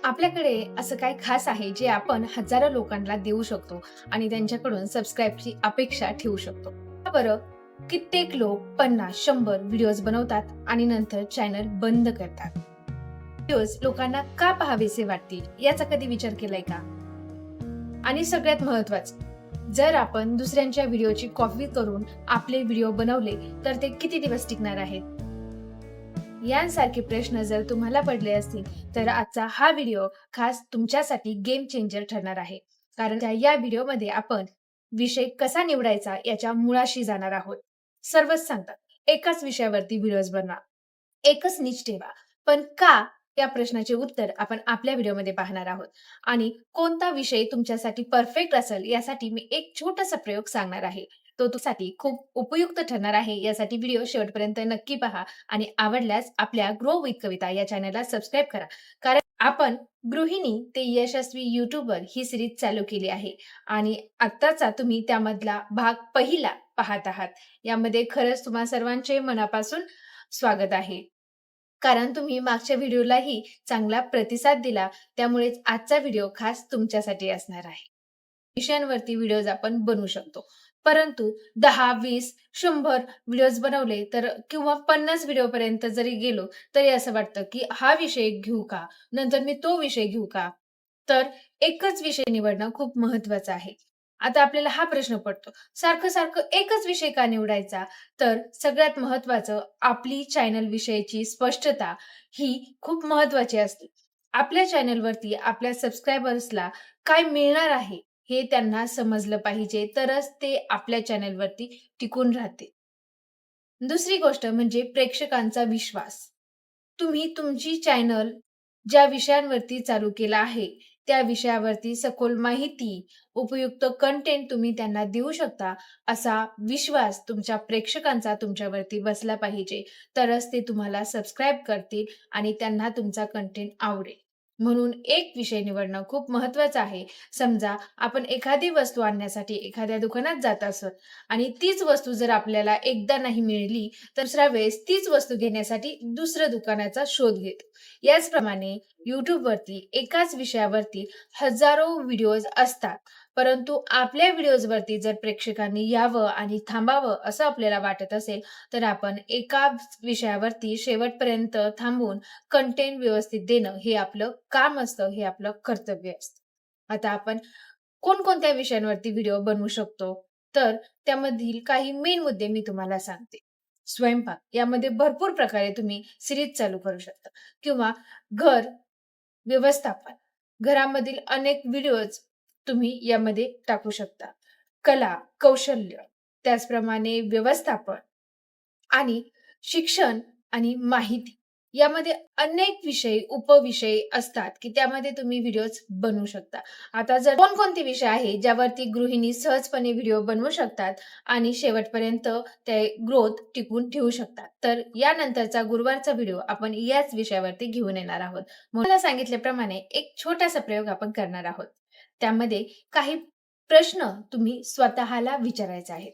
आपल्याकडे असं काय खास आहे जे आपण हजारो लोकांना देऊ शकतो आणि त्यांच्याकडून सबस्क्राईबची अपेक्षा ठेवू शकतो. का बरं, कित्येक लोक 50-100 व्हिडिओज बनवतात आणि नंतर चॅनल बंद करतात. व्हिडिओज लोकांना का पाहावेसे वाटतील याचा कधी विचार केलाय का? आणि सगळ्यात महत्वाचं, जर आपण दुसऱ्यांच्या व्हिडिओची कॉपी करून आपले व्हिडिओ बनवले तर ते किती दिवस टिकणार आहेत? यांसारखे प्रश्न जर तुम्हाला पडले असतील तर आजचा हा व्हिडिओ खास तुमच्यासाठी गेम चेंजर ठरणार आहे. कारण या व्हिडिओमध्ये आपण विषय कसा निवडायचा याच्या मुळाशी जाणार आहोत. सर्वच सांगतात एकाच विषयावरती व्हिडिओज बनवा, एकच निच ठेवा, पण का? या प्रश्नाचे उत्तर आपण आपल्या व्हिडिओमध्ये पाहणार आहोत. आणि कोणता विषय तुमच्यासाठी परफेक्ट असेल यासाठी मी एक छोटासा प्रयोग सांगणार आहे. तो तुमच्यासाठी खूप उपयुक्त ठरणार आहे. यासाठी व्हिडिओ शेवटपर्यंत नक्की पहा आणि आवडल्यास आपल्या ग्रो विथ कविता या चॅनलला सबस्क्राईब करा. कारण आपण गृहिणी ते यशस्वी युट्यूबर ही सिरीज चालू केली आहे आणि आत्ताचा तुम्ही त्यामधला भाग पहिला पाहत आहात. यामध्ये खरंच तुम्हा सर्वांचे मनापासून स्वागत आहे. कारण तुम्ही मागच्या व्हिडिओलाही चांगला प्रतिसाद दिला, त्यामुळेच आजचा व्हिडिओ खास तुमच्यासाठी असणार आहे. विषयांवरती व्हिडिओज आपण बनवू शकतो. परंतु 10, 20, 100 व्हिडिओज बनवले तर किंवा 50 व्हिडिओपर्यंत जरी गेलो, तरी असं वाटतं, की हा विषय घेऊ का? नंतर मी तो विषय घेऊ का? तर एकच विषय निवडणं खूप महत्वाचं आहे. आता आपल्याला हा प्रश्न पडतो, सारखं-सारखं एकच विषय का निवडायचा? तर सगळ्यात महत्वाचं आपली चॅनल विषयीची स्पष्टता ही खूप महत्वाची असते. आपल्या चॅनलवरती आपल्या सबस्क्रायबर्सला काय मिळणार आहे, हे त्यांना समजलं पाहिजे, तरच ते आपल्या चॅनलवरती टिकून राहतील. दुसरी गोष्ट म्हणजे प्रेक्षकांचा विश्वास. तुम्ही तुमची चॅनल ज्या विषयांवरती चालू केला आहे, त्या विषयावरती सखोल माहिती, उपयुक्त कंटेंट तुम्ही त्यांना देऊ शकता, असा विश्वास तुमच्या प्रेक्षकांचा तुमच्यावरती बसला पाहिजे. तरच ते तुम्हाला सबस्क्राईब करतील आणि त्यांना तुमचा कंटेंट आवडेल. म्हणून एक विषय निवडणं खूप महत्वाचं आहे. समजा आपण एखादी वस्तू आणण्यासाठी एखाद्या दुकानात जात असत आणि तीच वस्तू जर आपल्याला एकदा नाही मिळाली, तर दुसऱ्या वेळेस तीच वस्तू घेण्यासाठी दुसऱ्या दुकानाचा शोध घेतो. याचप्रमाणे YouTubeवरती एकाच विषयावरती हजारो व्हिडिओज असतात. परंतु आपल्या व्हिडिओजवरती जर प्रेक्षकांनी यावं आणि थांबावं असं आपल्याला वाटत असेल, तर आपण एकाच विषयावरती शेवटपर्यंत थांबून कंटेंट व्यवस्थित देणं हे आपलं काम असतं, हे आपलं कर्तव्य असतं. आता आपण कोणकोणत्या विषयांवरती व्हिडिओ बनवू शकतो? तर त्यामधील काही मेन मुद्दे मी तुम्हाला सांगते. स्वयंपाक यामध्ये भरपूर प्रकारे तुम्ही सीरीज चालू करू शकता किंवा घर व्यवस्थापन, घरामधील अनेक व्हिडिओज तुम्ही यामध्ये टाकू शकता. कला, कौशल्य, त्याचप्रमाणे व्यवस्थापन आणि शिक्षण आणि माहिती यामध्ये अनेक विषय, उपविषय असतात, की त्यामध्ये तुम्ही व्हिडिओज बनवू शकता. आता जर कोणकोणते विषय आहे, ज्यावरती गृहिणी सहजपणे व्हिडिओ बनवू शकतात आणि शेवटपर्यंत ते ग्रोथ टिकवून ठेवू शकतात. तर यानंतरचा गुरुवारचा व्हिडिओ आपण याच विषयावरती घेऊन येणार आहोत. मला सांगितल्याप्रमाणे एक छोटासा प्रयोग आपण करणार आहोत. त्यामध्ये काही प्रश्न तुम्ही स्वतःला विचारायचे आहेत.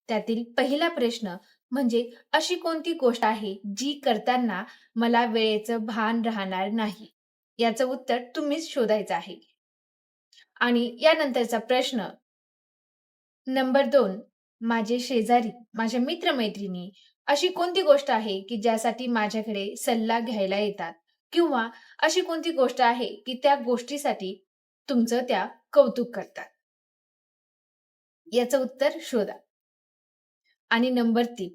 त्यातील पहिला प्रश्न म्हणजे अशी कोणती गोष्ट आहे जी करताना मला वेळेचं भान राहणार नाही? याचं उत्तर तुम्हीच शोधायचं आहे. आणि यानंतरचा प्रश्न नंबर 2, माझे शेजारी, माझे मित्र-मैत्रिणी अशी कोणती गोष्ट आहे की ज्यासाठी माझ्याकडे सल्ला घ्यायला येतात? किंवा अशी कोणती गोष्ट आहे की त्या गोष्टीसाठी तुमचं त्या कौतुक करतात? याचं उत्तर शोधा. आणि नंबर 3,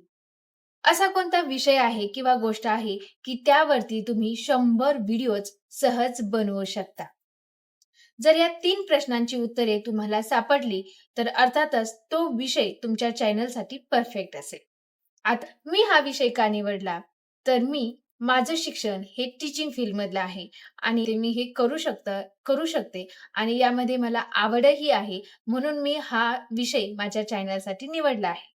असा कोणता विषय आहे किंवा गोष्ट आहे, की त्यावरती तुम्ही 100 व्हिडिओज सहज बनवू शकता? जर या 3 प्रश्नांची उत्तरे तुम्हाला सापडली, तर अर्थातच तो विषय तुमच्या चॅनलसाठी परफेक्ट असेल. आता मी हा विषय का निवडला? तर माझं शिक्षण हे टीचिंग फील्डमधलं आहे आणि ते मी हे करू शकते आणि यामध्ये मला आवडही आहे. म्हणून मी हा विषय माझ्या चॅनलसाठी निवडला आहे.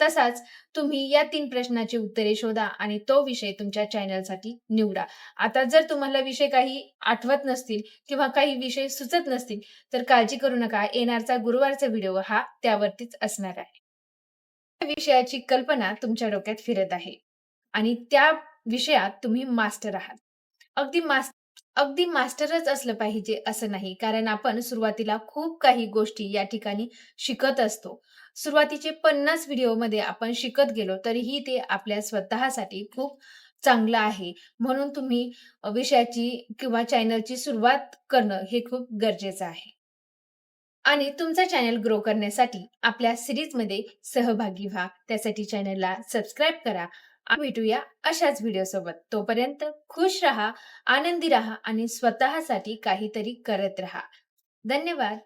तसाच तुम्ही या 3 प्रश्नाची उत्तरे शोधा आणि तो विषय तुमच्या चॅनलसाठी निवडा. आता जर तुम्हाला विषय काही आठवत नसतील किंवा काही विषय सुचत नसतील, तर काळजी करू नका. येणारचा गुरुवारचा व्हिडिओ हा त्यावरतीच असणार आहे. त्या विषयाची कल्पना तुमच्या डोक्यात फिरत आहे आणि त्या विषयात तुम्ही मास्टर आहात. अगदी अगदी मास्टरच असलं पाहिजे असं नाही. कारण आपण सुरुवातीला खूप काही गोष्टी या ठिकाणी शिकत असतो. सुरुवातीचे 50 व्हिडिओमध्ये आपण शिकत गेलो, तरीही ते आपल्या स्वतःसाठी खूप चांगलं आहे. म्हणून तुम्ही विषयाची किंवा चॅनलची सुरुवात करणं हे खूप गरजेचं आहे. आणि तुमचा चॅनल ग्रो करण्यासाठी आपल्या सीरीजमध्ये सहभागी व्हा. त्यासाठी चॅनलला सबस्क्राईब करा. भेटूया अशाच व्हिडिओसोबत. तोपर्यंत खुश राहा, आनंदी राहा आणि स्वतःसाठी काहीतरी करत राहा. धन्यवाद.